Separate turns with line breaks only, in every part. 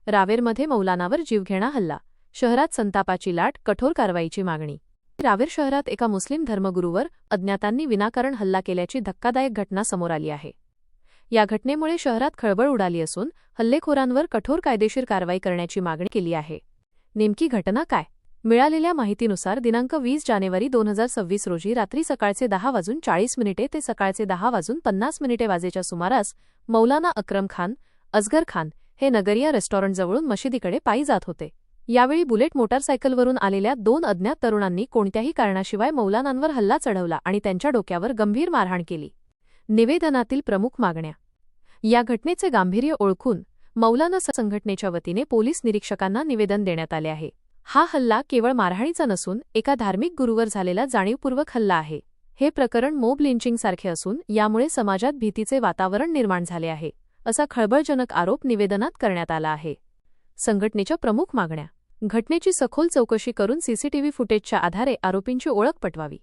रावेरमध्ये मौलानावर जीवघेणा हल्ला, शहरात संतापाची लाट, कठोर कारवाईची मागणी। रावेर शहरात एका मुस्लिम धर्मगुरूवर अज्ञातांनी विनाकारण हल्ला केल्याची धक्कादायक घटना समोर आली आहे। या घटनेमुळे शहरात खळबळ उडाली असून हल्लेखोरांवर कठोर कायदेशीर कारवाई करण्याची मागणी केली आहे। नेमकी घटना काय? मिळालेल्या माहितीनुसार दिनांक 20 जानेवारी 2026 रोजी रात्री सकाळचे 10:40 ते सकाळचे 10:50 वाजेच्या सुमारास मौलाना अक्रम खान, असगर खान हे नगरिया रेस्टॉरंटजवळून मशिदीकडे पायी जात होते। यावेळी बुलेट मोटारसायकलवरून आलेल्या 2 अज्ञात तरुणांनी कोणत्याही कारणाशिवाय मौलानांवर हल्ला चढवला आणि त्यांच्या डोक्यावर गंभीर मारहाण केली। निवेदनातील प्रमुख मागण्या। या घटनेचे गांभीर्य ओळखून मौलाना संघटनेच्या वतीने पोलीस निरीक्षकांना निवेदन देण्यात आले आहे। हा हल्ला केवळ मारहाणीचा नसून एका धार्मिक गुरूवर झालेला जाणीवपूर्वक हल्ला आहे। हे प्रकरण मॉब लिंचिंगसारखे असून यामुळे समाजात भीतीचे वातावरण निर्माण झाले आहे, असा खळबळजनक आरोप निवेदनात करण्यात आला आहे। संघटनेच्या प्रमुख मागण्या: घटनेची सखोल चौकशी करून सीसीटीव्ही फुटेजच्या आधारे आरोपींची ओळख पटवावी।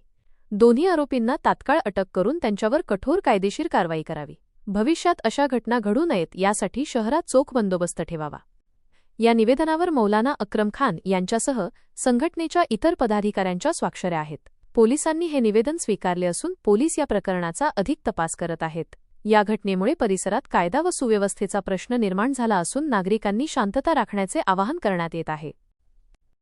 दोन्ही आरोपींना तात्काळ अटक करून त्यांच्यावर कठोर कायदेशीर कारवाई करावी। भविष्यात अशा घटना घडू नयेत यासाठी शहरात चोख बंदोबस्त ठेवावा। या निवेदनावर मौलाना अक्रम खान यांच्यासह संघटनेच्या इतर पदाधिकाऱ्यांच्या स्वाक्षऱ्या आहेत। पोलिसांनी हे निवेदन स्वीकारले असून पोलीस या प्रकरणाचा अधिक तपास करत आहेत। या घटनेमुळे परिसरात कायदा व सुव्यवस्थेचा प्रश्न निर्माण झाला असून नागरिकांनी शांतता राखण्याचे आवाहन करण्यात येत आहे।